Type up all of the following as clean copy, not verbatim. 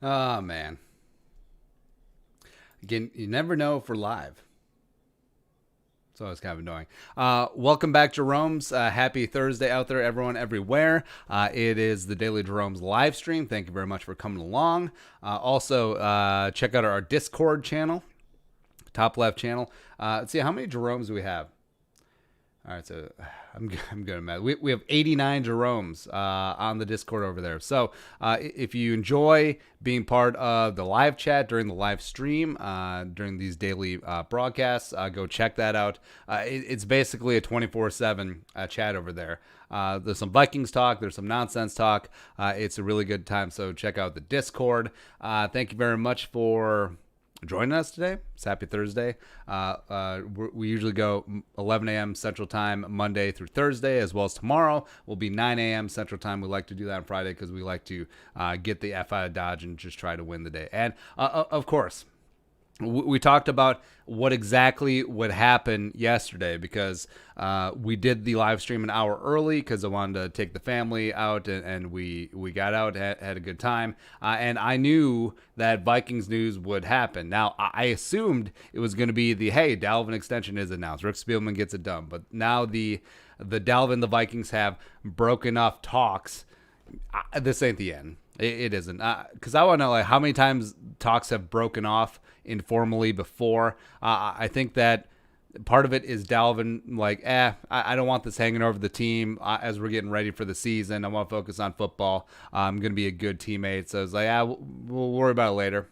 Oh, man. Again, you never know if we're live. So it's kind of annoying. Welcome back, Jeromes. Happy Thursday out there, everyone, everywhere. It is the Daily Jeromes live stream. Thank you very much for coming along. Also, check out our Discord channel, top left channel. Let's see, how many Jeromes do we have? All right, so I'm good at math. We have 89 Jeromes on the Discord over there. So if you enjoy being part of the live chat during the live stream, during these daily broadcasts, go check that out. It's basically a 24/7 chat over there. There's some Vikings talk. There's some nonsense talk. It's a really good time, so check out the Discord. Thank you very much for joining us today. It's Happy Thursday. We usually go 11 a.m. Central Time Monday through Thursday, as well as tomorrow will be 9 a.m. Central Time. We like to do that on Friday because we like to get the F out of Dodge and just try to win the day. And of course, we talked about what exactly would happen yesterday because we did the live stream an hour early because I wanted to take the family out, and we got out, had a good time, and I knew that Vikings news would happen. Now, I assumed it was going to be hey, Dalvin extension is announced. Rick Spielman gets it done. But now the Dalvin, the Vikings have broken off talks. This ain't the end. It isn't. Because I want to know how many times talks have broken off informally before. I think that part of it is Dalvin I don't want this hanging over the team as we're getting ready for the season. I want to focus on football. I'm going to be a good teammate. So it's we'll worry about it later.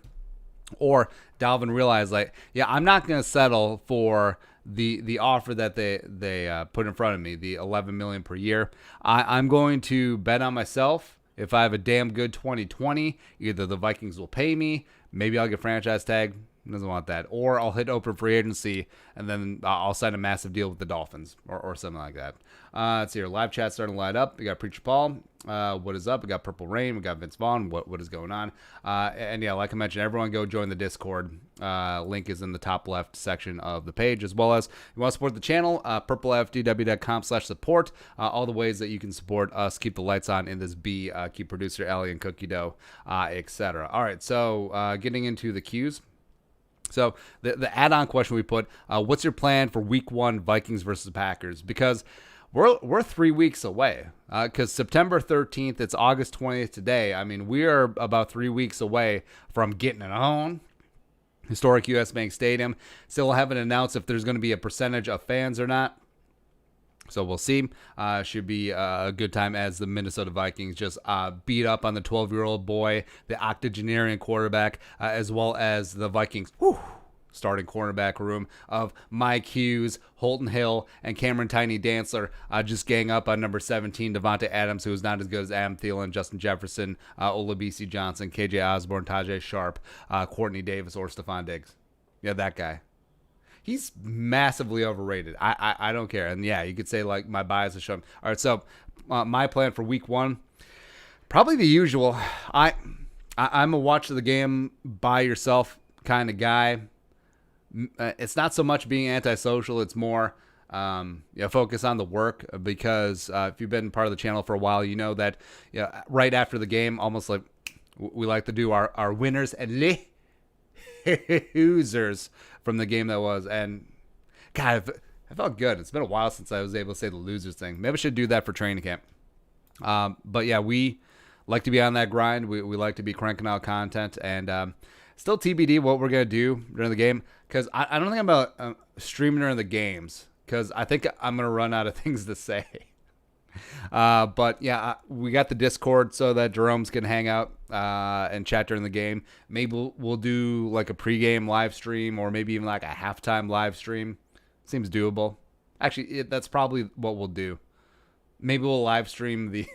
Or Dalvin realized I'm not going to settle for the offer that they put in front of me, the $11 million per year. I'm going to bet on myself. If I have a damn good 2020, either the Vikings will pay me, maybe I'll get franchise tag. Doesn't want that. Or I'll hit open free agency, and then I'll sign a massive deal with the Dolphins or something like that. Let's see here. Live chat starting to light up. We got Preacher Paul. What is up? We got Purple Rain. We got Vince Vaughn. What is going on? And yeah, like I mentioned, everyone go join the Discord. Link is in the top left section of the page, as well as you want to support the channel, purplefdw.com/support. All the ways that you can support us, keep the lights on in this keep producer Ellie and Cookie Dough, etc. All right, so getting into the cues. So the add-on question we put, what's your plan for Week 1 Vikings versus Packers? Because we're 3 weeks away. Because September 13th, it's August 20th today. I mean, we are about 3 weeks away from getting it on. Historic U.S. Bank Stadium. Still haven't announced if there's going to be a percentage of fans or not. So we'll see. Should be a good time as the Minnesota Vikings just beat up on the 12-year-old boy, the octogenarian quarterback, as well as the Vikings starting cornerback room of Mike Hughes, Holton Hill, and Cameron Tiny Dantzler just gang up on number 17, Devontae Adams, who is not as good as Adam Thielen, Justin Jefferson, Olabisi Johnson, KJ Osborne, Tajay Sharp, Courtney Davis, or Stephon Diggs. Yeah, that guy. He's massively overrated. I don't care. And yeah, you could say my bias is shown. All right, so my plan for Week 1, probably the usual. I'm a watch the game by yourself kind of guy. It's not so much being antisocial. It's more focus on the work because if you've been part of the channel for a while, you know that right after the game, almost like we like to do our winners and losers from the game that was. And God, I felt good. It's been a while since I was able to say the losers thing. Maybe I should do that for training camp. But yeah, we like to be on that grind. We like to be cranking out content, and still TBD what we're going to do during the game, because I don't think I'm going to stream during the games, because I think I'm going to run out of things to say. But yeah, we got the Discord so that Jeromes can hang out and chat during the game. Maybe we'll do like a pregame live stream, or maybe even like a halftime live stream. Seems doable. Actually, that's probably what we'll do. Maybe we'll live stream the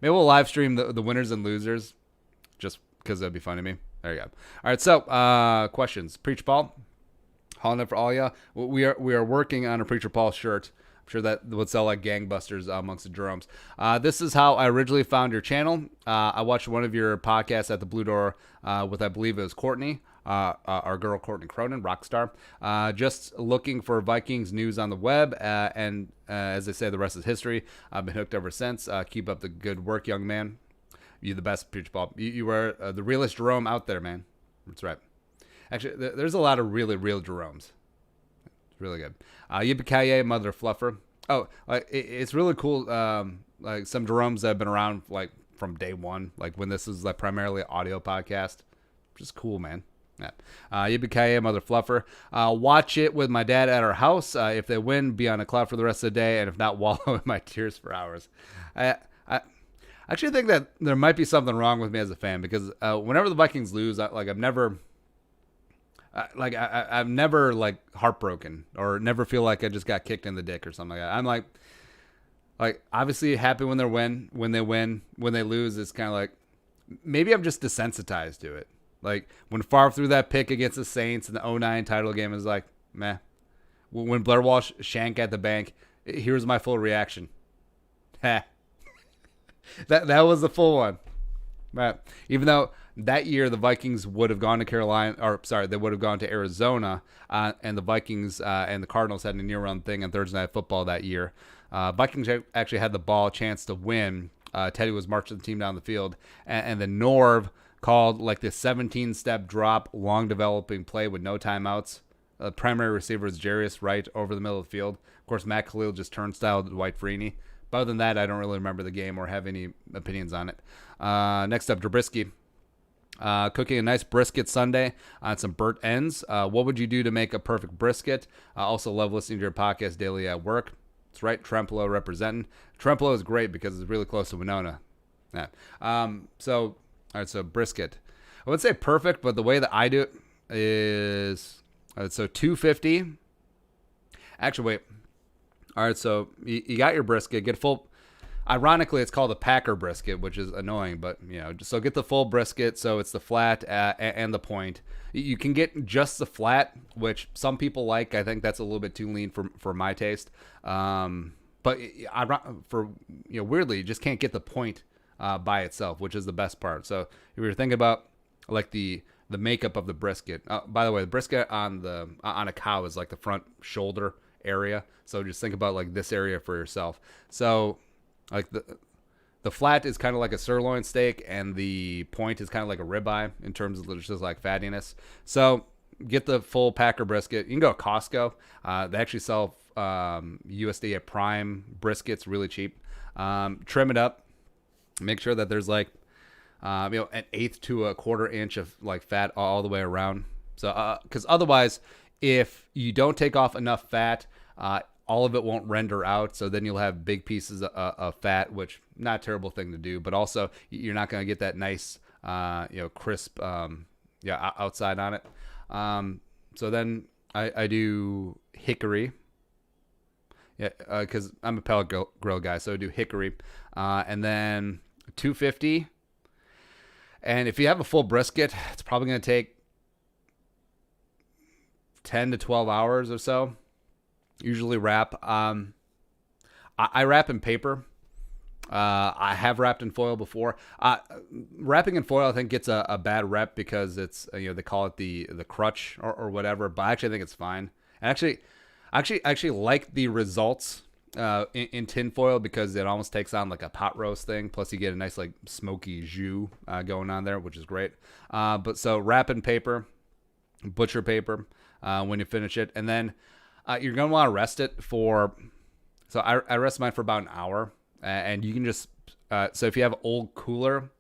winners and losers, just because that'd be fun to me. There you go. All right, so questions. Preacher Paul, hauling it for all ya. We are working on a Preacher Paul shirt. I'm sure that would sell like gangbusters amongst the Jeromes. This is how I originally found your channel. I watched one of your podcasts at the Blue Door with, I believe it was Courtney, our girl Courtney Cronin, rock star. Just looking for Vikings news on the web, and as they say, the rest is history. I've been hooked ever since. Keep up the good work, young man. You the best beach ball. You are the realest Jerome out there, man. That's right. Actually, there's a lot of really real Jeromes. It's really good. Yippee-ki-yay, mother fluffer. Oh, it's really cool. Like some Jeromes that have been around like from day one, like when this is like primarily an audio podcast. Just cool, man. Yeah. Yippee-ki-yay, mother fluffer. Watch it with my dad at our house. If they win, be on a cloud for the rest of the day, and if not, wallow in my tears for hours. I actually think that there might be something wrong with me as a fan because whenever the Vikings lose, I'm never I'm never like heartbroken or never feel like I just got kicked in the dick or something like that. I'm like obviously happy when they win. When they lose, it's kind of like maybe I'm just desensitized to it. Like when Favre threw that pick against the Saints in the 2009 title game, it was like meh. When Blair Walsh shanked at the bank, here's my full reaction. that was the full one. Right. Even though that year the Vikings would have gone to they would have gone to Arizona, and the Vikings and the Cardinals had a near-run thing on Thursday Night Football that year. Vikings actually had the ball chance to win. Teddy was marching the team down the field, and the Norv called like this 17-step drop, long developing play with no timeouts. The primary receiver is Jarius Wright over the middle of the field. Of course, Matt Khalil just turnstile Dwight Freeney. But other than that, I don't really remember the game or have any opinions on it. Next up, Drabisky. Cooking a nice brisket Sunday on some burnt ends. What would you do to make a perfect brisket? Also love listening to your podcast daily at work. That's right, Trempolo representing. Trempolo is great because it's really close to Winona. Yeah. So brisket. I wouldn't say perfect, but the way that I do it is so 250. Actually, wait. All right, so you got your brisket. Get full. Ironically, it's called a Packer brisket, which is annoying, but so get the full brisket. So it's the flat and the point. You can get just the flat, which some people like. I think that's a little bit too lean for my taste. But weirdly, you just can't get the point by itself, which is the best part. So if you're thinking about like the makeup of the brisket. By the way, the brisket on a cow is like the front shoulder area. So just think about like this area for yourself. So like the flat is kind of like a sirloin steak, and the point is kind of like a ribeye in terms of just like fattiness. So get the full Packer brisket. You can go to Costco. They actually sell USDA prime briskets really cheap. Trim it up. Make sure that there's like an eighth to a quarter inch of like fat all the way around. So because otherwise, if you don't take off enough fat, all of it won't render out. So then you'll have big pieces of fat, which not a terrible thing to do, but also you're not going to get that nice, crisp, outside on it. So then I do hickory. Yeah, because I'm a pellet grill guy, so I do hickory, and then 250. And if you have a full brisket, it's probably going to take 10 to 12 hours or so. Usually wrap. I wrap in paper. I have wrapped in foil before. Wrapping in foil, I think, gets a bad rep because it's they call it the crutch or whatever. But I actually think it's fine. And actually like the results in tin foil because it almost takes on like a pot roast thing. Plus, you get a nice like smoky jus going on there, which is great. But so wrap in paper, butcher paper when you finish it, and then you're gonna want to rest it for. So I rest mine for about an hour, and you can just so if you have old cooler,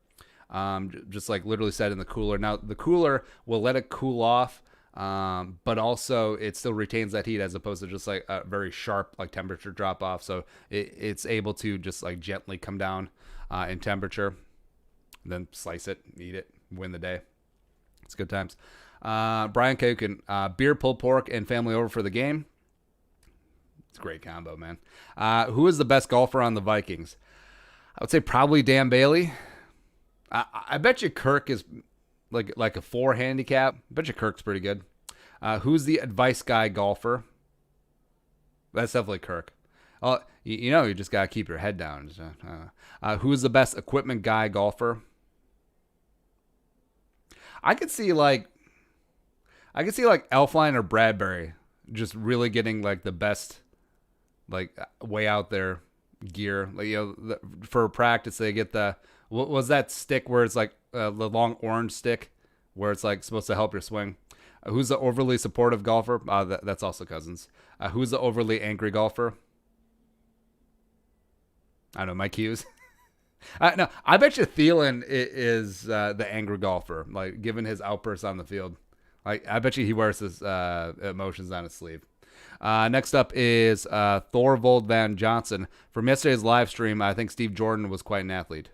just like literally set in the cooler. Now the cooler will let it cool off. But also it still retains that heat as opposed to just like a very sharp like temperature drop off. So it's able to just like gently come down in temperature, then slice it, eat it, win the day. It's good times. Brian Koken, beer, pulled pork, and family over for the game. It's a great combo, man. Who is the best golfer on the Vikings? I would say probably Dan Bailey. I bet you Kirk is like a 4 handicap. I bet you Kirk's pretty good. Who's the advice guy golfer? That's definitely Kirk. You just got to keep your head down. Who's the best equipment guy golfer? I could see like Elfline or Bradbury just really getting like the best like way out there gear. Like for practice they get the What was that stick where it's like the long orange stick where it's like supposed to help your swing? Who's the overly supportive golfer? That's also Cousins. Who's the overly angry golfer? I don't know, Mike Hughes. No, I bet you Thielen is the angry golfer, like given his outbursts on the field. Like I bet you he wears his emotions on his sleeve. Next up is Thorvald Van Johnson. From yesterday's live stream, I think Steve Jordan was quite an athlete.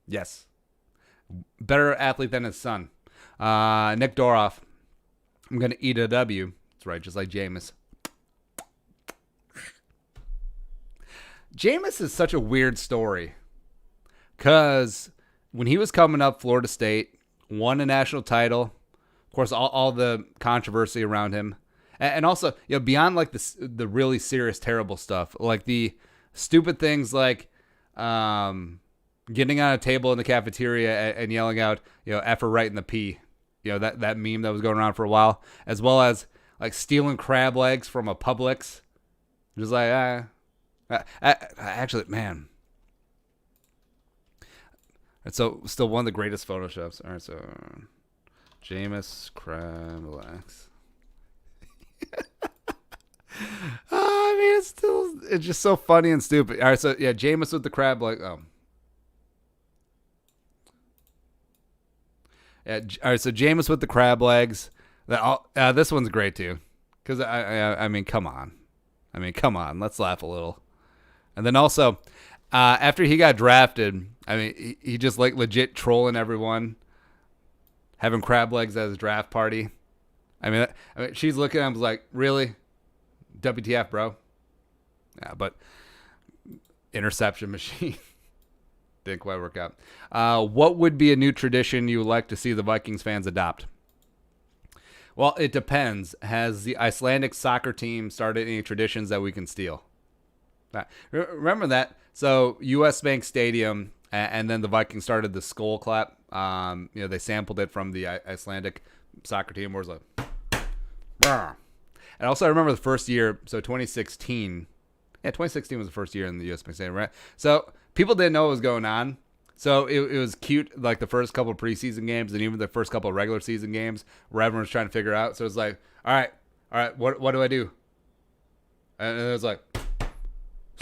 Yes. Better athlete than his son. Nick Doroff. I'm going to eat a W. That's right, just like Jameis. Jameis is such a weird story. Because when he was coming up, Florida State won a national title. Of course, all the controversy around him. And also, beyond like the really serious, terrible stuff, like the stupid things like getting on a table in the cafeteria and yelling out, F her right in the P. That meme that was going around for a while, as well as like stealing crab legs from a Publix. Just like, actually, man. So, still one of the greatest Photoshops. All right, so Jameis crab legs. I mean, it's just so funny and stupid. All right, so yeah, Jameis with the crab leg. Oh. Yeah, all right, so Jameis with the crab legs. This one's great too, because I mean, come on, let's laugh a little. And then also, after he got drafted, I mean, he just like legit trolling everyone, having crab legs at his draft party. I mean, she's looking at him like, really, WTF, bro? Yeah, but interception machine. Didn't quite work out. What would be a new tradition you would like to see the Vikings fans adopt? Well, it depends. Has the Icelandic soccer team started any traditions that we can steal? Remember that? So, U.S. Bank Stadium, and then the Vikings started the skull clap. They sampled it from the Icelandic soccer team where it was like, brr. And also, I remember the first year, so 2016. Yeah, 2016 was the first year in the U.S. Bank Stadium, right? So, people didn't know what was going on. So it was cute, like the first couple of preseason games and even the first couple of regular season games where everyone was trying to figure out. So it's like, all right, what do I do? And it was like,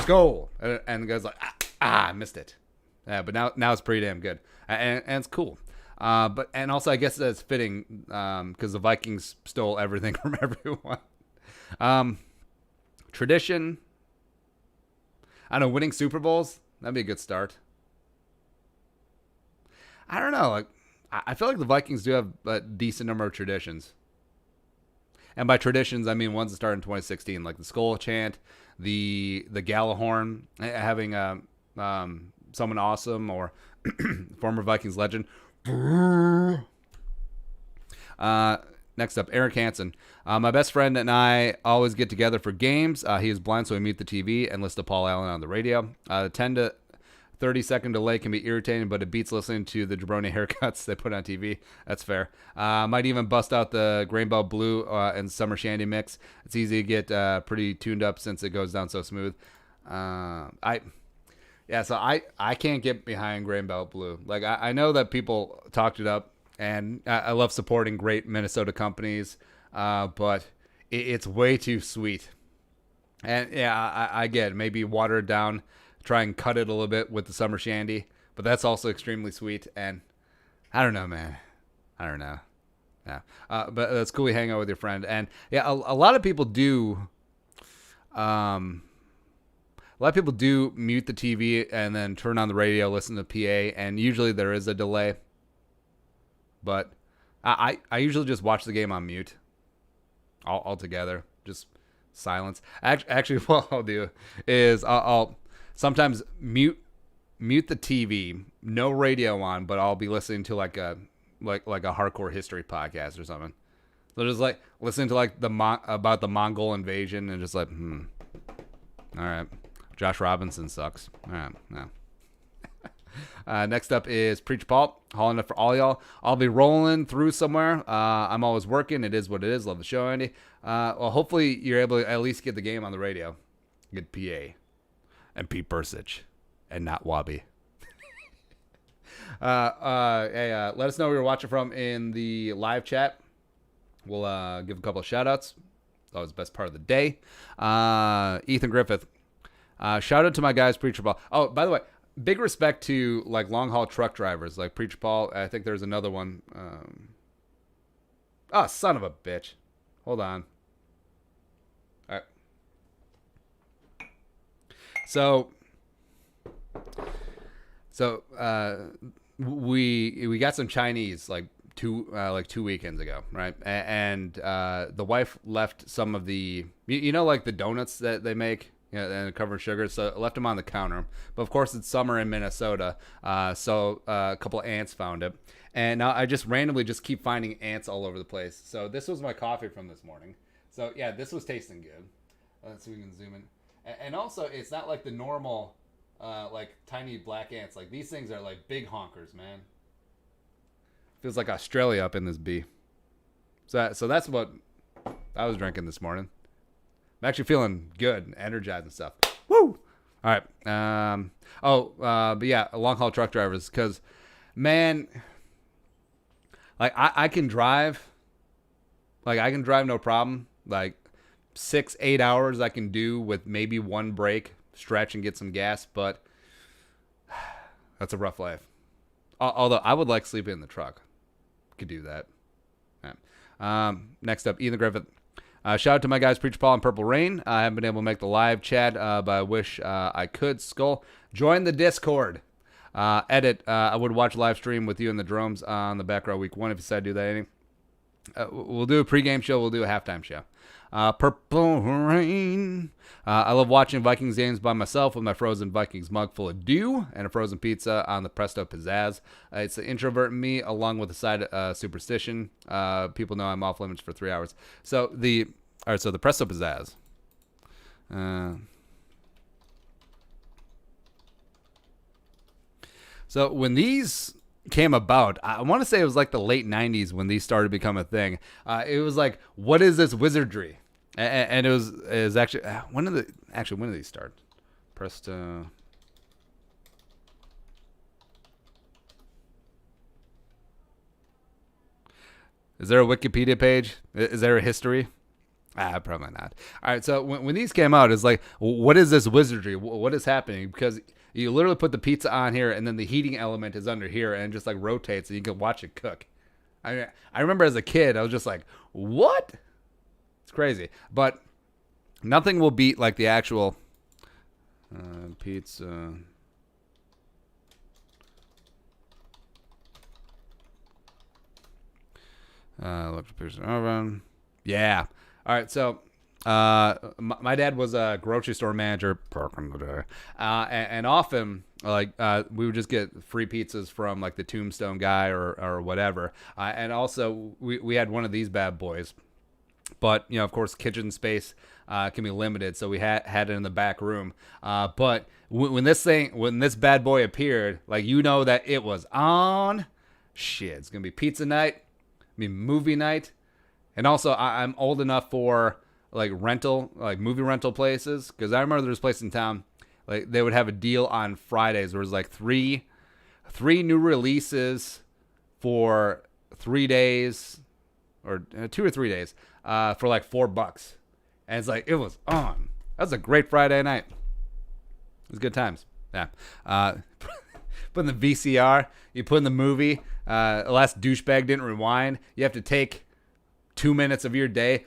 skull. And the guy's like, I missed it. Yeah, but now it's pretty damn good. And it's cool. And also I guess that's fitting because the Vikings stole everything from everyone. Tradition. I don't know, winning Super Bowls. That'd be a good start. I don't know. Like, I feel like the Vikings do have a decent number of traditions. And by traditions, I mean ones that started in 2016, like the skull chant, the Gallahorn, having someone awesome or former Vikings legend. Next up, Eric Hansen. My best friend and I always get together for games. He is blind, so we mute the TV and listen to Paul Allen on the radio. 10 to 30-second delay can be irritating, but it beats listening to the jabroni haircuts they put on TV. That's fair. Might even bust out the Grain Belt Blue and Summer Shandy mix. It's easy to get pretty tuned up since it goes down so smooth. So I can't get behind Grain Belt Blue. Like I know that people talked it up, and I love supporting great Minnesota companies, but it's way too sweet. And yeah, I get it. Maybe water it down. Try and cut it a little bit with the Summer Shandy, but that's also extremely sweet. And I don't know, man. I don't know. Yeah, but that's cool. You hang out with your friend, and yeah, a lot of people do. A lot of people do mute the TV and then turn on the radio, listen to PA, and usually there is a delay. But I usually just watch the game on mute, all together, just silence. Actually, what I'll do is I'll sometimes mute the TV, no radio on, but I'll be listening to like a hardcore history podcast or something. So just like listening to like about the Mongol invasion and just like, all right, Josh Robinson sucks. All right, no. Next up is Preach Paul, hauling up for all y'all. I'll be rolling through somewhere. I'm always working. It is what it is. Love the show, Andy. Well, hopefully you're able to at least get the game on the radio. Good PA. And Pete Bursich. and not Wabi. Hey, let us know where you're watching from in the live chat. We'll give a couple of shout-outs. That was the best part of the day. Ethan Griffith. Shout out to my guys, Preacher Paul. Oh, by the way, big respect to like long-haul truck drivers like Preacher Paul. I think there's another one. Oh, son of a bitch. Hold on. All right. So we got some Chinese like 2 weekends ago, right? And the wife left some of the like the donuts that they make, and covered in sugar, so I left them on the counter. But of course it's summer in Minnesota, so a couple of ants found it, and now I just randomly keep finding ants all over the place. So this was my coffee from this morning. So yeah, this was tasting good. Let's see if we can zoom in. And also, it's not like the normal like tiny black ants. Like these things are like big honkers, man. Feels like Australia up in this bee. So that's what I was drinking this morning. I'm actually feeling good and energized and stuff. Woo! All right. But yeah, long haul truck drivers, because man, like I can drive. Like I can drive no problem. Like 6-8 hours I can do with maybe one break, stretch and get some gas, but that's a rough life. Although I would like sleeping in the truck. Could do that. Right. Next up, Ethan Griffith. Shout out to my guys, Preacher Paul and Purple Rain. I haven't been able to make the live chat, but I wish I could. Skull, join the Discord. Edit. I would watch live stream with you and the Jeromes on the back row week 1 if you decide to do that. We'll do a pregame show. We'll do a halftime show. Purple Rain. I love watching Vikings games by myself with my frozen Vikings mug full of dew and a frozen pizza on the Presto Pizzazz. It's the introvert in me, along with a side superstition. People know I'm off limits for 3 hours. So the Presto Pizzazz. So when these came about, I want to say it was like the late 90s when these started to become a thing. It was like, what is this wizardry? And it was actually when did these start? Presto. Is there a Wikipedia page? Is there a history? Probably not. All right, so when these came out, it's like, what is this wizardry? What is happening? Because you literally put the pizza on here, and then the heating element is under here, and it just like rotates, and you can watch it cook. I remember as a kid, I was just like, what? It's crazy. But nothing will beat like the actual pizza. Electric pizza oven. Yeah. All right, so my dad was a grocery store manager back in the day, and often like we would just get free pizzas from like the Tombstone guy or whatever, and also we had one of these bad boys, but of course kitchen space can be limited, so we had it in the back room. But when this bad boy appeared, like that it was on. Shit, it's gonna be pizza night, movie night. And also, I'm old enough for like movie rental places, because I remember there was a place in town, like they would have a deal on Fridays where it was like three new releases for 3 days, or 2 or 3 days, for like $4, and it's like it was on. That was a great Friday night. It was good times. Yeah. Put in the VCR, you put in the movie. The last douchebag didn't rewind. You have to take 2 minutes of your day.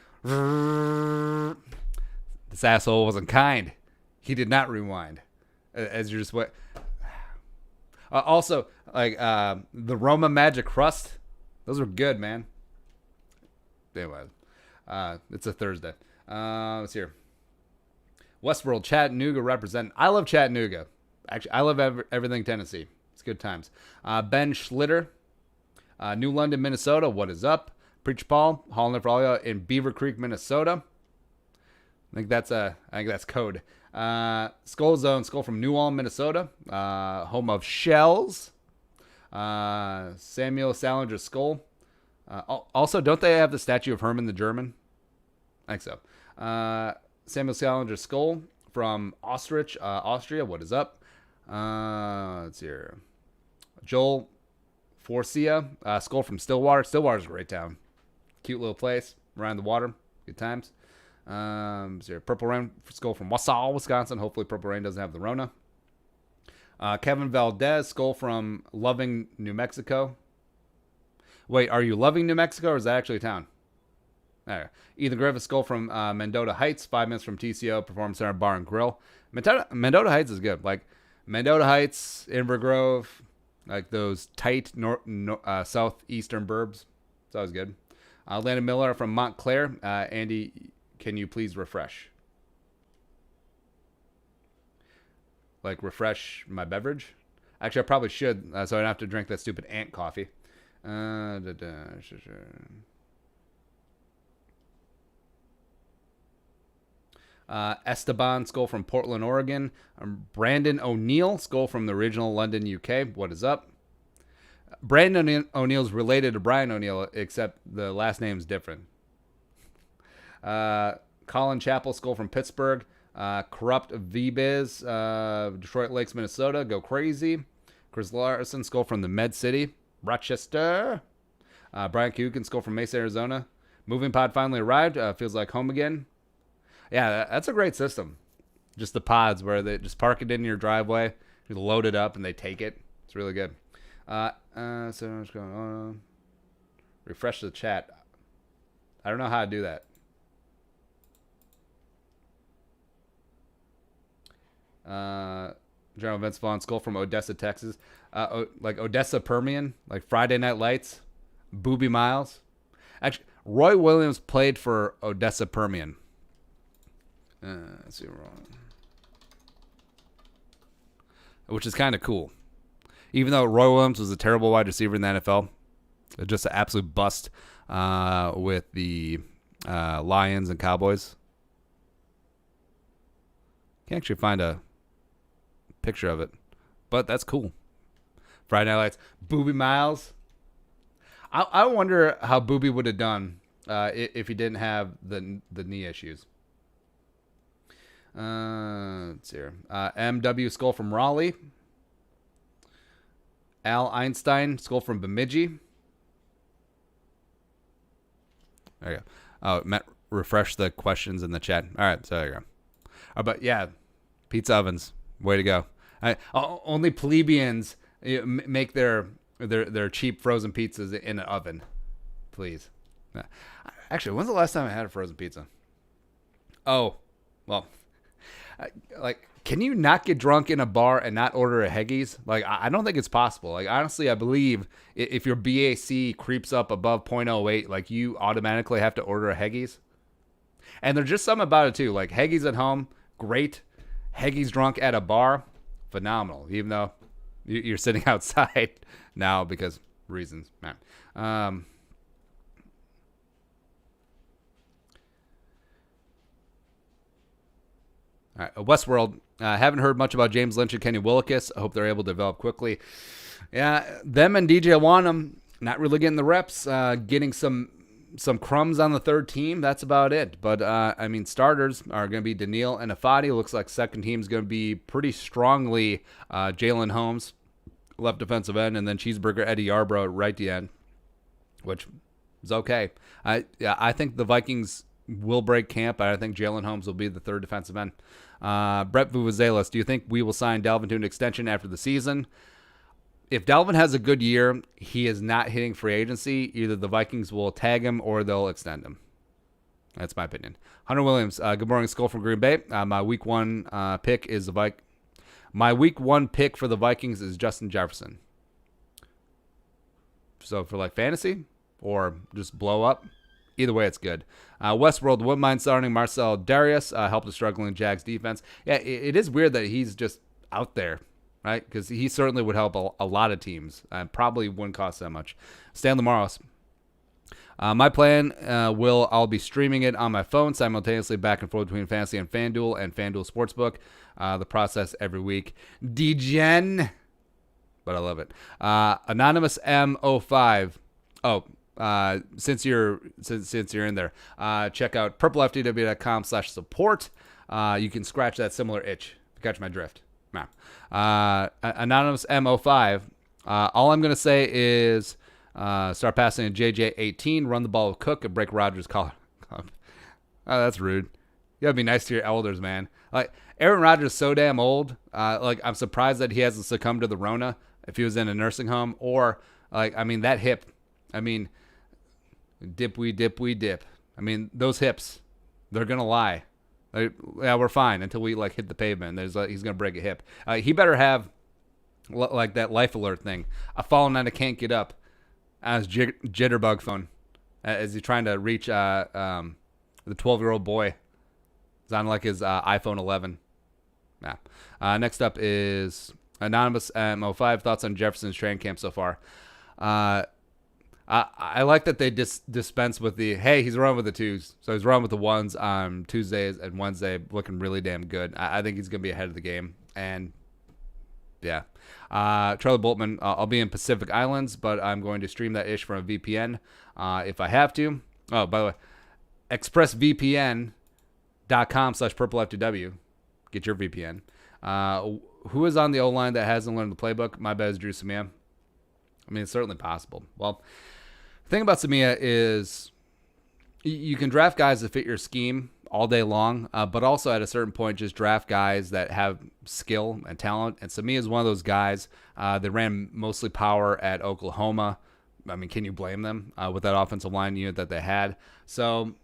This asshole wasn't kind. He did not rewind. As you're just what. Also, like the Roma Magic Crust, those were good, man. Anyway, it's a Thursday. Let's hear. Westworld, Chattanooga representing. I love Chattanooga. Actually, I love everything Tennessee. It's good times. Ben Schlitter, New London, Minnesota. What is up? Preacher Paul, hauling it for all y'all in Beaver Creek, Minnesota. I think that's code. Skull Zone, Skull from New Ulm, Minnesota, home of Shells. Samuel Salinger Skull. Also, don't they have the statue of Herman the German? I think so. Samuel Salinger Skull from Ostrich, Austria. What is up? Let's see here. Joel Forcia, Skull from Stillwater. Stillwater's a great town. Cute little place. Around the water. Good times. Purple Rain Skull from Wausau, Wisconsin. Hopefully Purple Rain doesn't have the Rona. Kevin Valdez, Skull from Loving, New Mexico. Wait, are you Loving, New Mexico, or is that actually a town? Right. Ethan Griffith, Skull from Mendota Heights, 5 minutes from TCO, Performance Center Bar and Grill. Mendota Heights is good. Like Mendota Heights, Inver Grove, like those tight southeastern burbs. It's always good. Landon Miller from Montclair. Andy, can you please refresh? Like refresh my beverage? Actually, I probably should, so I don't have to drink that stupid ant coffee. Esteban, Skull from Portland, Oregon. Brandon O'Neill, Skull from the original London, UK. What is up? Brandon O'Neill's related to Brian O'Neill, except the last name's different. Colin Chappell, Skull from Pittsburgh. Corrupt V-Biz, Detroit Lakes, Minnesota. Go crazy. Chris Larson, Skull from the Med City, Rochester. Brian Kukin, Skull from Mesa, Arizona. Moving pod finally arrived. Feels like home again. Yeah, that's a great system. Just the pods where they just park it in your driveway, you load it up, and they take it. It's really good. So much going on. Refresh the chat. I don't know how to do that. General Vince Vaughn, Skull from Odessa, Texas. Like Odessa Permian, like Friday Night Lights, Booby Miles. Actually, Roy Williams played for Odessa Permian. Let's see, which is kind of cool. Even though Roy Williams was a terrible wide receiver in the NFL, just an absolute bust with the Lions and Cowboys. Can't actually find a picture of it, but that's cool. Friday Night Lights, Booby Miles. I wonder how Booby would have done if he didn't have the knee issues. Let's see here. MW Skull from Raleigh. Al Einstein, Skull from Bemidji. There you go. Oh, Matt, refresh the questions in the chat. All right, so there you go. But yeah, pizza ovens, way to go. Only plebeians make their cheap frozen pizzas in an oven, please. Actually, when's the last time I had a frozen pizza? Oh, well, like, can you not get drunk in a bar and not order a Heggies? Like, I don't think it's possible. Like, honestly, I believe if your BAC creeps up above 0.08, like, you automatically have to order a Heggies. And there's just something about it, too. Like, Heggies at home, great. Heggies drunk at a bar, phenomenal. Even though you're sitting outside now because reasons, man. All right, Westworld. Haven't heard much about James Lynch and Kenny Willekes. I hope they're able to develop quickly. Yeah, them and DJ Wanham not really getting the reps. Getting some crumbs on the third team. That's about it. But, I mean, starters are going to be Daniil and Afadi. Looks like second team's going to be pretty strongly Jalen Holmes, left defensive end, and then Cheeseburger Eddie Yarbrough at right end, which is okay. I think the Vikings will break camp, but I think Jalen Holmes will be the third defensive end. Brett Vuvuzelos, do you think we will sign Dalvin to an extension after the season? If Dalvin has a good year, he is not hitting free agency. Either the Vikings will tag him or they'll extend him. That's my opinion. Hunter Williams, good morning, Skull from Green Bay. My week one pick is My week one pick for the Vikings is Justin Jefferson. So for like fantasy or just blow up, either way, it's good. Westworld, wouldn't mind starting Marcel Darius. Helped a struggling Jags defense. Yeah, it is weird that he's just out there, right? Because he certainly would help a lot of teams and probably wouldn't cost that much. Stanley Morris. My plan I'll be streaming it on my phone simultaneously back and forth between Fantasy and FanDuel Sportsbook. The process every week. DGen. But I love it. Anonymous M05. Since you're in there, check out purpleftw.com/support. You can scratch that similar itch. If you catch my drift. Nah. Anonymous M05. All I'm going to say is start passing a JJ 18, run the ball with Cook, and break Rodgers' collar. Oh, that's rude. You gotta be nice to your elders, man. Like, Aaron Rodgers is so damn old. I'm surprised that he hasn't succumbed to the Rona if he was in a nursing home. Or, that hip. Dip, we dip. Those hips, they're gonna lie. Yeah, we're fine until we hit the pavement. He's gonna break a hip. He better have that life alert thing. I've fallen and I can't get up. His jitterbug phone as he's trying to reach the 12-year-old boy. It's on his iPhone 11. Yeah. Next up is Anonymous M05. Thoughts on Jefferson's training camp so far? I like that they dispense with the, hey, he's running with the twos. So he's running with the ones on Tuesdays and Wednesday, looking really damn good. I think he's going to be ahead of the game. And, yeah. Charlie Boltman, I'll be in Pacific Islands, but I'm going to stream that ish from a VPN if I have to. Oh, by the way, expressvpn.com/purpleftw. Get your VPN. Who is on the O-line that hasn't learned the playbook? My bet is Drew Samia. It's certainly possible. Well, the thing about Samia is you can draft guys that fit your scheme all day long, but also at a certain point just draft guys that have skill and talent. And Samia is one of those guys that ran mostly power at Oklahoma. Can you blame them with that offensive line unit that they had? So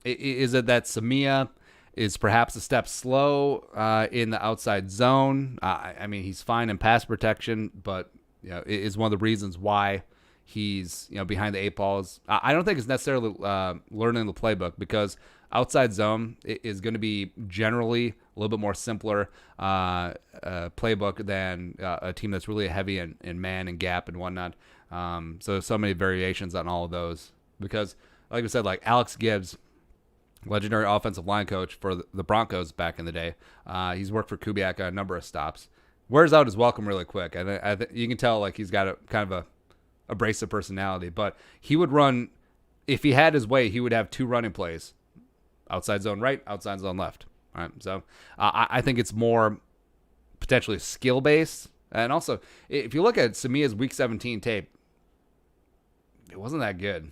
is it that Samia is perhaps a step slow in the outside zone? He's fine in pass protection, but it is one of the reasons why he's behind the eight balls. I don't think it's necessarily learning the playbook, because outside zone is going to be generally a little bit more simpler playbook than a team that's really heavy in man and gap and whatnot. So there's so many variations on all of those, because like I said, Alex Gibbs, legendary offensive line coach for the Broncos back in the day, he's worked for Kubiak on a number of stops. Wears out his welcome really quick. And you can tell he's got a kind of a abrasive personality, but he would run, if he had his way, he would have two running plays: outside zone right, outside zone left. All right. So I think it's more potentially skill based. And also, if you look at Samia's week 17 tape, it wasn't that good.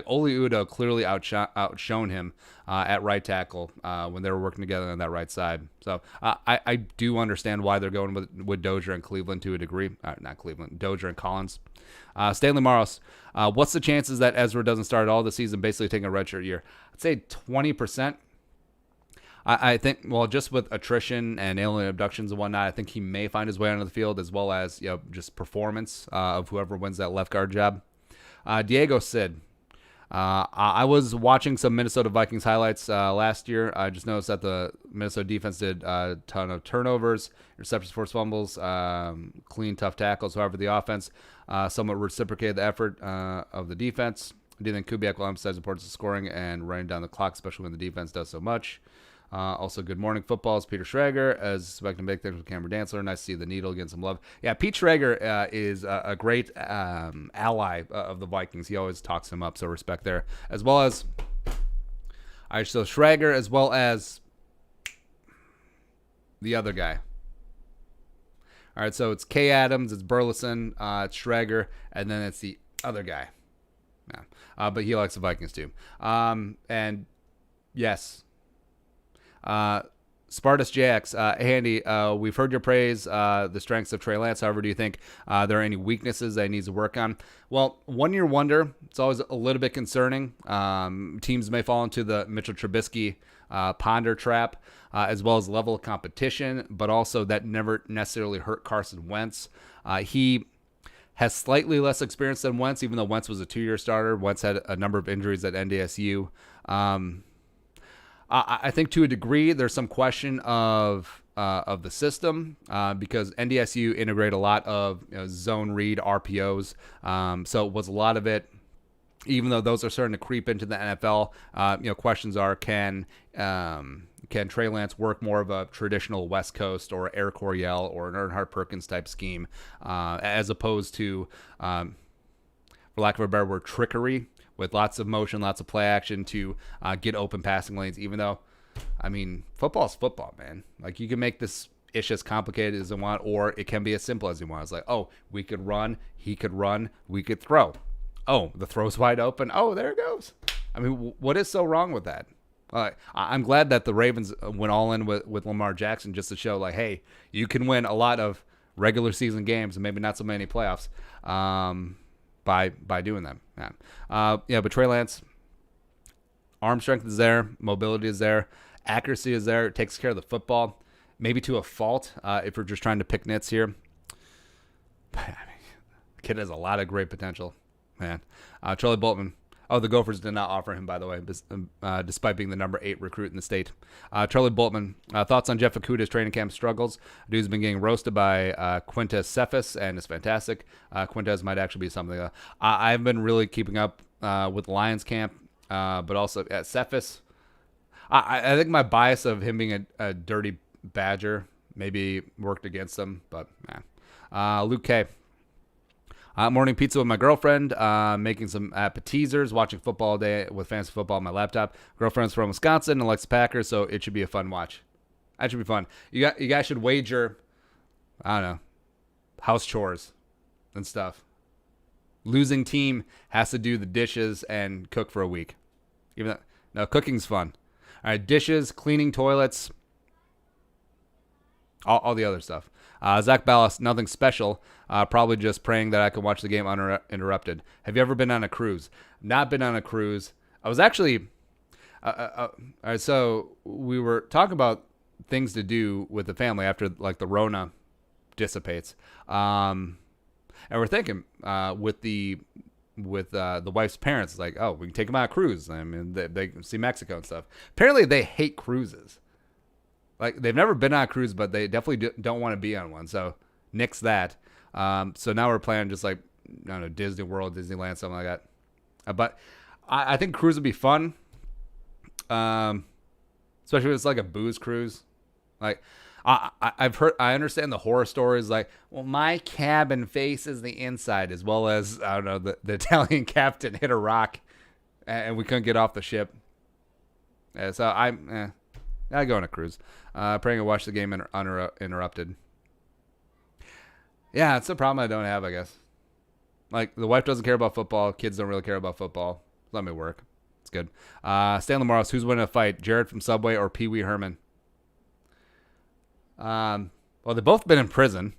Oli Udoh clearly outshone him at right tackle when they were working together on that right side. So I do understand why they're going with Dozier and Cleveland to a degree. Not Cleveland, Dozier and Collins. Stanley Maros, what's the chances that Ezra doesn't start all the season, basically taking a redshirt year? I'd say 20%. I think, just with attrition and alien abductions and whatnot, I think he may find his way onto the field, as well as just performance of whoever wins that left guard job. Diego Sid. I was watching some Minnesota Vikings highlights last year. I just noticed that the Minnesota defense did a ton of turnovers, interceptions, forced fumbles, clean, tough tackles. However, the offense somewhat reciprocated the effort of the defense. I do think Kubiak will emphasize the importance of scoring and running down the clock, especially when the defense does so much. Also, good morning footballs. Peter Schrager, as expecting big things with Cameron Dantzler. Nice to see the needle getting some love. Yeah, Pete Schrager is a great ally of the Vikings. He always talks him up, so respect there. As well as, so Schrager, as well as the other guy. All right, so it's Kay Adams, it's Burleson, it's Schrager, and then it's the other guy. Yeah, but he likes the Vikings too. And yes. Spartus JX, hey Andy, we've heard your praise, the strengths of Trey Lance. However, do you think there are any weaknesses that he needs to work on? Well, 1 year wonder, it's always a little bit concerning. Teams may fall into the Mitchell Trubisky ponder trap, as well as level of competition, but also that never necessarily hurt Carson Wentz. He has slightly less experience than Wentz, even though Wentz was a 2-year starter. Wentz had a number of injuries at NDSU. I think to a degree there's some question of the system because NDSU integrate a lot of zone read RPOs. So it was a lot of it, even though those are starting to creep into the NFL. Questions are can Trey Lance work more of a traditional West Coast or Air Coryell or an Earnhardt Perkins type scheme as opposed to, for lack of a better word, trickery, with lots of motion, lots of play action to get open passing lanes, even though, football's football, man. You can make this ish as complicated as you want, or it can be as simple as you want. It's like, oh, we could run, he could run, we could throw. Oh, the throw's wide open. Oh, there it goes. I mean, what is so wrong with that? I'm glad that the Ravens went all in with Lamar Jackson just to show, like, hey, you can win a lot of regular season games and maybe not so many playoffs by doing that. But Trey Lance, arm strength is there, mobility is there, accuracy is there. It takes care of the football, maybe to a fault if we're just trying to pick nits here. But, I mean, the kid has a lot of great potential, man. Charlie Bolton. Oh, the Gophers did not offer him, by the way, despite being the number 8 recruit in the state. Charlie Boltman, thoughts on Jeff Okudah's training camp struggles? Dude's been getting roasted by Quintez Cephas, and it's fantastic. Quintez might actually be something. I've been really keeping up with Lions camp, but also at Cephas. I think my bias of him being a dirty Badger maybe worked against him, but man. Luke K. Morning pizza with my girlfriend, making some appetizers, watching football all day with fantasy football on my laptop. Girlfriend's from Wisconsin and likes the Packers, so it should be a fun watch. That should be fun. You guys should wager, I don't know, house chores and stuff. Losing team has to do the dishes and cook for a week. No, cooking's fun. All right, dishes, cleaning toilets, all the other stuff. Zach Ballas, nothing special. Probably just praying that I can watch the game uninterrupted. Have you ever been on a cruise? Not been on a cruise. I was actually... all right, so we were talking about things to do with the family after like the Rona dissipates. And we're thinking with the wife's parents, like, oh, we can take them on a cruise. I mean, they can see Mexico and stuff. Apparently, they hate cruises. Like, they've never been on a cruise, but they definitely don't want to be on one. So, nix that. So now we're planning just like, I don't know, Disney World, Disneyland, something like that. But I think cruise would be fun. Especially if it's like a booze cruise. Like, I understand the horror stories. Like, well, my cabin faces the inside, as well as, I don't know, the Italian captain hit a rock and we couldn't get off the ship. So I go on a cruise. Praying to watch the game uninterrupted. Yeah, it's a problem I don't have, I guess. Like, the wife doesn't care about football. Kids don't really care about football. Let me work. It's good. Stanley Morris, who's winning a fight? Jared from Subway or Pee Wee Herman? Well, they've both been in prison.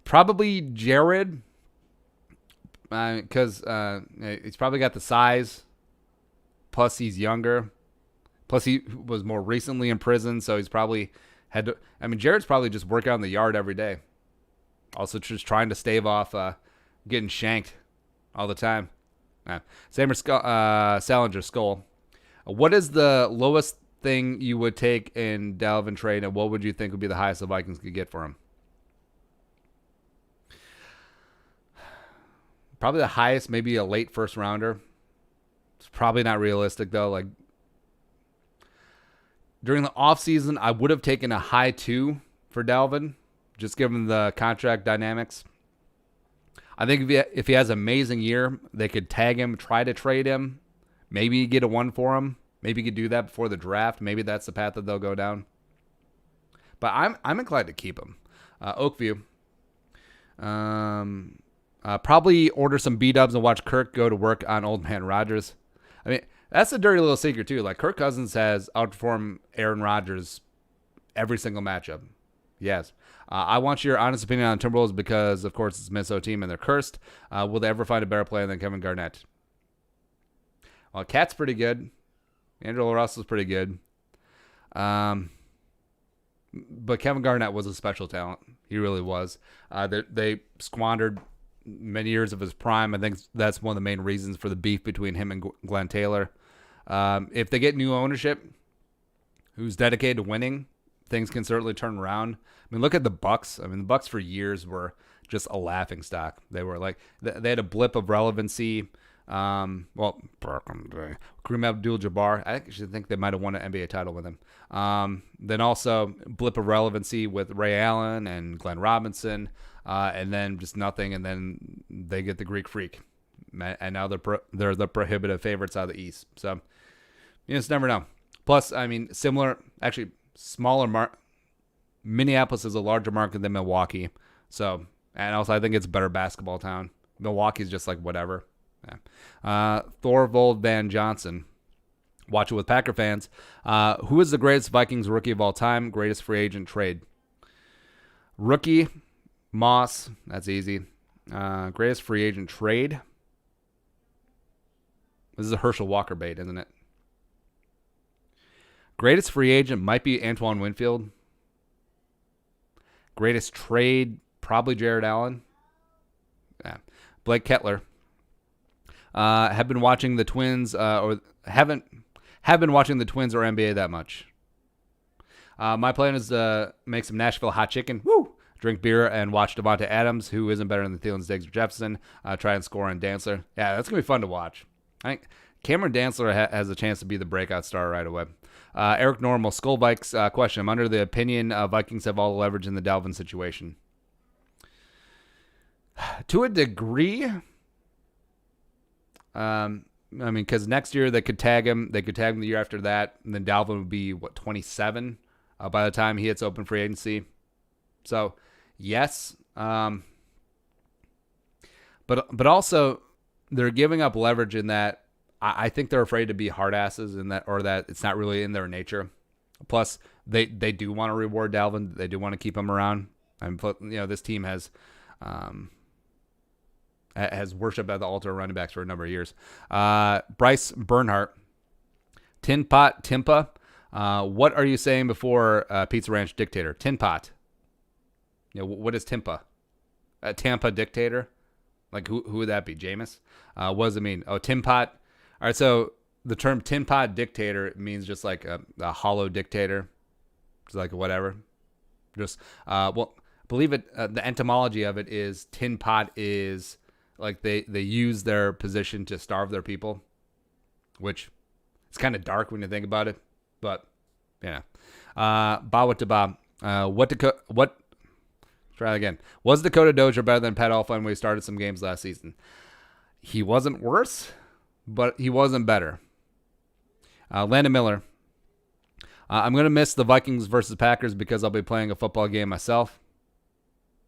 Probably Jared. Because he's probably got the size. Plus, he's younger. Plus, he was more recently in prison, so he's probably had to... I mean, Jared's probably just working out in the yard every day. Also, just trying to stave off getting shanked all the time. Salinger Skull. What is the lowest thing you would take in Dalvin trade, and what would you think would be the highest the Vikings could get for him? Probably the highest, maybe a late first rounder. It's probably not realistic, though. Like, during the offseason, I would have taken a high 2 for Dalvin, just given the contract dynamics. I think if he has an amazing year, they could tag him, try to trade him, maybe get a 1 for him. Maybe you could do that before the draft. Maybe that's the path that they'll go down. But I'm inclined to keep him. Oakview. Probably order some B-dubs and watch Kirk go to work on Old Man Rodgers. I mean, that's a dirty little secret, too. Like, Kirk Cousins has outperformed Aaron Rodgers every single matchup. Yes. I want your honest opinion on Timberwolves because, of course, it's a Minnesota team and they're cursed. Will they ever find a better player than Kevin Garnett? Well, Cat's pretty good. Angelo Russell's pretty good. But Kevin Garnett was a special talent. He really was. They squandered many years of his prime. I think that's one of the main reasons for the beef between him and Glenn Taylor. If they get new ownership who's dedicated to winning, things can certainly turn around. I mean, look at the Bucks. I mean, the Bucks for years were just a laughing stock. They were like, they had a blip of relevancy. Kareem Abdul-Jabbar, I actually think they might have won an NBA title with him. Then also blip of relevancy with Ray Allen and Glenn Robinson, and then just nothing. And then they get the Greek Freak, and now they're the prohibitive favorites out of the East. So you just never know. Plus, I mean, smaller Minneapolis is a larger market than Milwaukee. So, and also I think it's a better basketball town. Milwaukee's just like whatever. Yeah. Thorvald Van Johnson. Watch it with Packer fans. Who is the greatest Vikings rookie of all time? Greatest free agent trade? Rookie, Moss. That's easy. Greatest free agent trade? This is a Herschel Walker bait, isn't it? Greatest free agent might be Antoine Winfield. Greatest trade, probably Jared Allen. Yeah. Blake Kettler. Have been watching the Twins, or have been watching the Twins or NBA that much. My plan is to make some Nashville hot chicken. Woo! Drink beer and watch Devontae Adams, who isn't better than Thielen, Diggs, or Jefferson. Try and score on Dantzler. Yeah, that's gonna be fun to watch. I think Cameron Dantzler has a chance to be the breakout star right away. Eric Normal, Skull Vikes question. I'm under the opinion Vikings have all the leverage in the Dalvin situation. To a degree, I mean, because next year they could tag him. They could tag him the year after that, and then Dalvin would be 27 by the time he hits open free agency. So, yes, but also they're giving up leverage in that. I think they're afraid to be hard asses in that, or that it's not really in their nature. Plus, they do want to reward Dalvin. They do want to keep him around. And this team has worshipped at the altar of running backs for a number of years. Bryce Bernhardt, Tin Pot Timpa. What are you saying before Pizza Ranch Dictator? Tin Pot. What is Timpa? A Tampa Dictator? Like who would that be? Jameis? What does it mean? Oh, Tin Pot. All right, so the term Tin Pot Dictator means just like a hollow dictator. It's like whatever. Just believe it. The etymology of it is tin pot is like they use their position to starve their people, which it's kind of dark when you think about it. But Bawa to Bob. What? Try that again. Was Dakota Dozier better than Pat Elflein when he started some games last season? He wasn't worse, but he wasn't better. Landon Miller. I'm going to miss the Vikings versus Packers because I'll be playing a football game myself.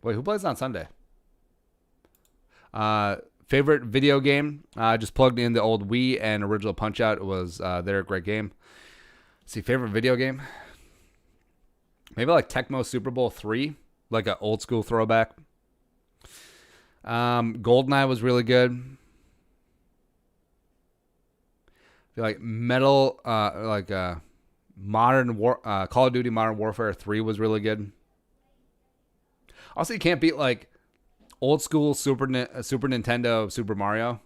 Wait, who plays on Sunday? Favorite video game? I just plugged in the old Wii and original Punch-Out. It was there, great game. See, favorite video game? Maybe like Tecmo Super Bowl 3, like an old school throwback. GoldenEye was really good. I feel like Call of Duty Modern Warfare 3 was really good. Also, you can't beat like old school Super Nintendo Super Mario.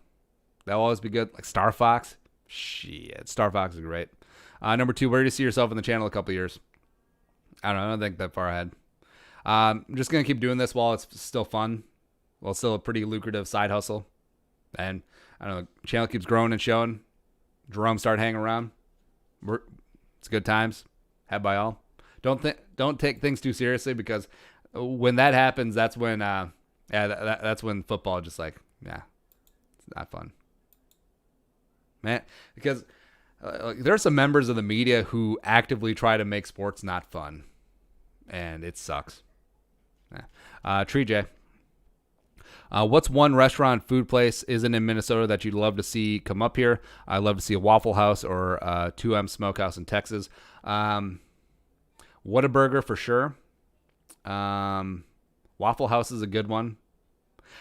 That'll always be good. Like Star Fox. Shit, Star Fox is great. Number 2, where do you see yourself in the channel in a couple years? I don't think that far ahead. I'm just going to keep doing this while it's still fun. Well, it's still a pretty lucrative side hustle. And I don't know, the channel keeps growing and showing. Jerome started hanging around. It's good times. Had by all. Don't take things too seriously, because when that happens, that's when that's when football just like, it's not fun. Man, because there are some members of the media who actively try to make sports not fun, and it sucks. Tree J. What's one restaurant, food place isn't in Minnesota that you'd love to see come up here? I'd love to see a Waffle House or 2M Smokehouse in Texas. Whataburger for sure. Waffle House is a good one.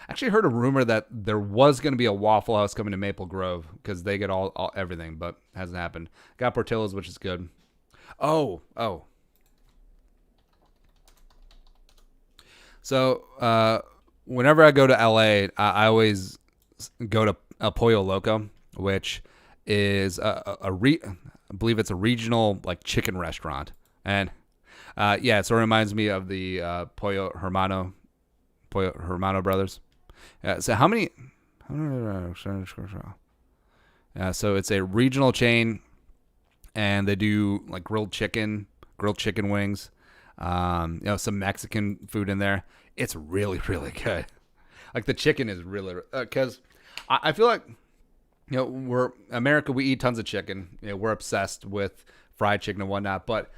Actually heard a rumor that there was going to be a Waffle House coming to Maple Grove because they get all everything, but hasn't happened. Got Portillo's, which is good. Oh. So, whenever I go to LA, I always go to El Pollo Loco, which is I believe it's a regional like chicken restaurant. And so it reminds me of the Pollo Hermano brothers. So how many? So it's a regional chain, and they do like grilled chicken wings, some Mexican food in there. It's really, really good. Like the chicken is really, because I feel like, we're America. We eat tons of chicken. We're obsessed with fried chicken and whatnot. But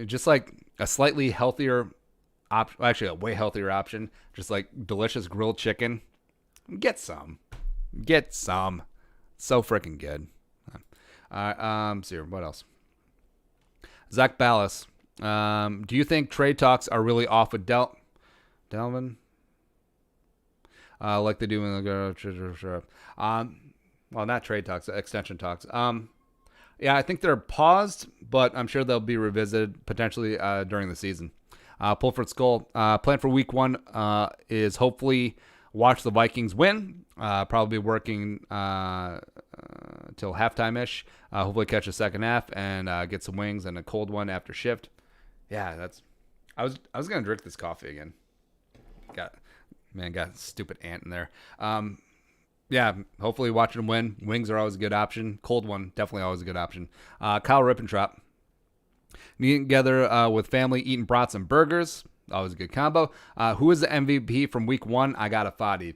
just like a slightly healthier actually a way healthier option. Just like delicious grilled chicken. Get some. So freaking good. So what else? Zach Ballas. Do you think trade talks are really off with Dalvin? Like they do when they go. Well, not trade talks, extension talks. Yeah, I think they're paused, but I'm sure they'll be revisited potentially during the season. Pulford Skull. Plan for week 1 is hopefully watch the Vikings win. Probably working till halftime-ish. Hopefully catch a second half and get some wings and a cold one after shift. Yeah, that's. I was gonna drink this coffee again. Got a stupid ant in there. Yeah, hopefully watching them win. Wings are always a good option. Cold one, definitely always a good option. Kyle Rippentrop. Getting together with family, eating brats and burgers. Always a good combo. Who is the MVP from week 1? I got a Fadi.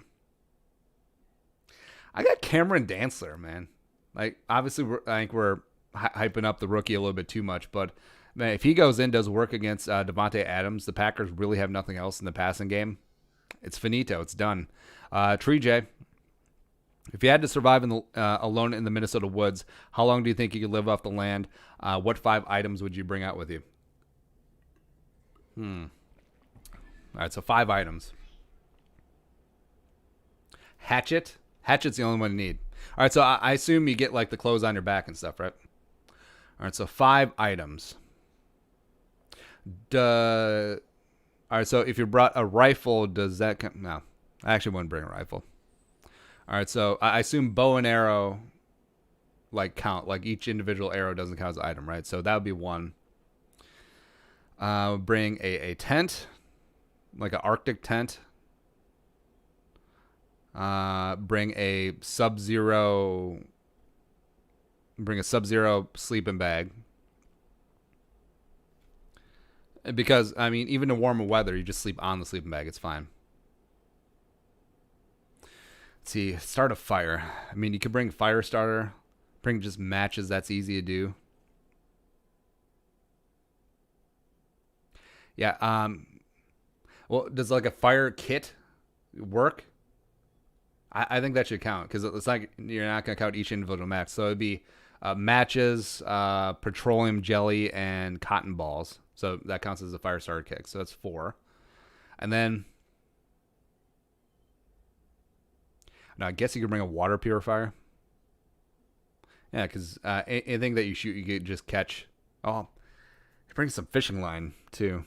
I got Cameron Dantzler, man. Like, obviously, I think we're hyping up the rookie a little bit too much, but man, if he goes in, does work against Devontae Adams, the Packers really have nothing else in the passing game. It's finito. It's done. Tree J. If you had to survive alone in the Minnesota woods, how long do you think you could live off the land? What 5 items would you bring out with you? All right, so 5 items. Hatchet. Hatchet's the only one you need. All right, so I assume you get like the clothes on your back and stuff, right? All right, so 5 items. All right, so if you brought a rifle, does that count? No, I actually wouldn't bring a rifle. All right, so I assume bow and arrow like count. Like each individual arrow doesn't count as an item, right? So that would be 1. Bring a tent, like an Arctic tent. Bring a sub-zero sleeping bag. Because, I mean, even in warmer weather, you just sleep on the sleeping bag. It's fine. Let's see. Start a fire. I mean, you could bring fire starter. Bring just matches. That's easy to do. Yeah. Well, does like a fire kit work? I think that should count because it's like you're not going to count each individual match. So it'd be matches, petroleum jelly, and cotton balls. So that counts as a fire starter kit. So that's 4. And then, now I guess you could bring a water purifier. Yeah, because anything that you shoot, you could just catch. Oh, you bring some fishing line too.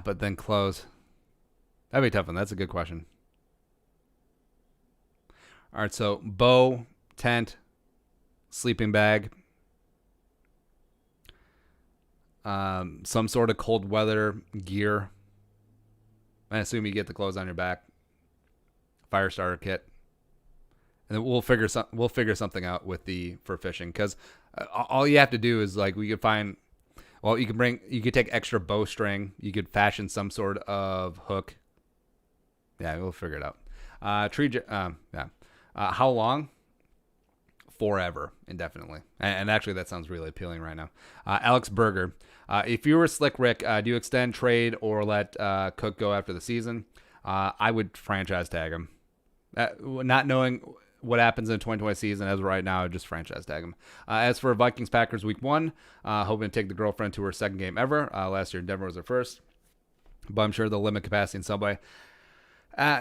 But then clothes. That'd be a tough one. That's a good question. All right, so bow, tent, sleeping bag, some sort of cold weather gear. I assume you get the clothes on your back. Fire starter kit, and then we'll figure something out for fishing because all you have to do is like we could find. Well, you could take extra bowstring. You could fashion some sort of hook. Yeah, we'll figure it out. Yeah. How long? Forever, indefinitely. And actually, that sounds really appealing right now. Alex Berger. If you were Slick Rick, do you extend, trade, or let Cook go after the season? I would franchise tag him. Not knowing what happens in the 2020 season as of right now, just franchise tag him. As for Vikings Packers week 1, hoping to take the girlfriend to her second game ever. Last year Denver was her first, but I'm sure they'll limit capacity in some way.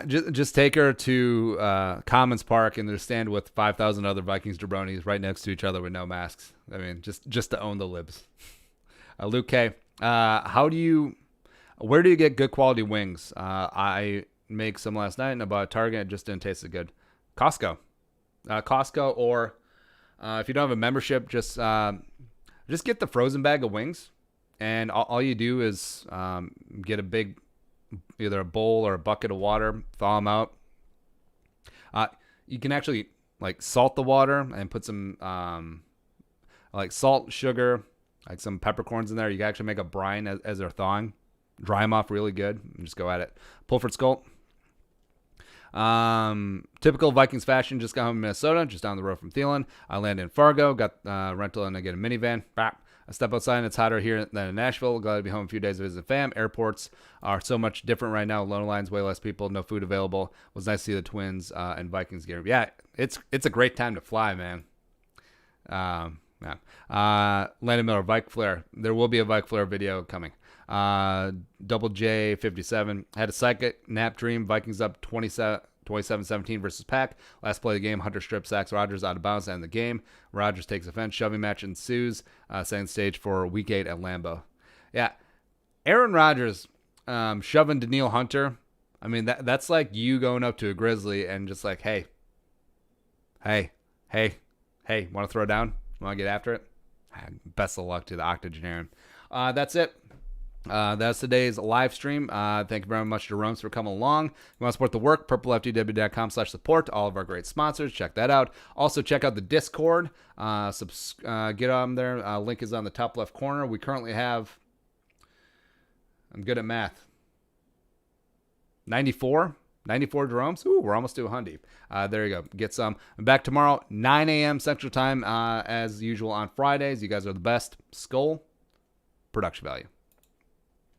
Just take her to Commons Park and just stand with 5,000 other Vikings jabronis right next to each other with no masks. I mean, just to own the libs. Luke K. Where do you get good quality wings? I make some last night and I bought at Target. It just didn't taste as good. Costco, or if you don't have a membership, just get the frozen bag of wings, and all you do is get a big, either a bowl or a bucket of water, thaw them out. You can actually like salt the water and put some like salt, sugar, like some peppercorns in there. You can actually make a brine as they're thawing. Dry them off really good and just go at it. Pulford Skull. Typical Vikings fashion, just got home in Minnesota, just down the road from Thielen. I landed in Fargo, got rental and I get a minivan. Bap. I step outside and it's hotter here than in Nashville. Glad to be home a few days to visit fam. Airports are so much different right now. Loan lines, way less people, no food available. It was nice to see the Twins and Vikings gear. Yeah, it's a great time to fly, man. Landon Miller, Vike Flair. There will be a Vike Flair video coming. Double J 57 had a psychic nap dream. Vikings up 27-17 versus Pack. Last play of the game, Hunter strip sacks Rodgers out of bounds to end the game. Rodgers takes offense. Shoving match ensues. Setting stage for Week 8 at Lambeau. Yeah, Aaron Rodgers shoving Danielle Hunter. I mean, that's like you going up to a Grizzly and just like, hey, want to throw down? Want to get after it? Best of luck to the octogenarian. That's it. That's today's live stream. Thank you very much, Jeromes, for coming along. If you want to support the work, purpleftw.com/support. All of our great sponsors. Check that out. Also, check out the Discord. Get on there. Link is on the top left corner. We currently have, I'm good at math, 94 Jeromes. Ooh, we're almost to 100. There you go. Get some. I'm back tomorrow, 9 a.m. Central Time, as usual on Fridays. You guys are the best. Skull, production value.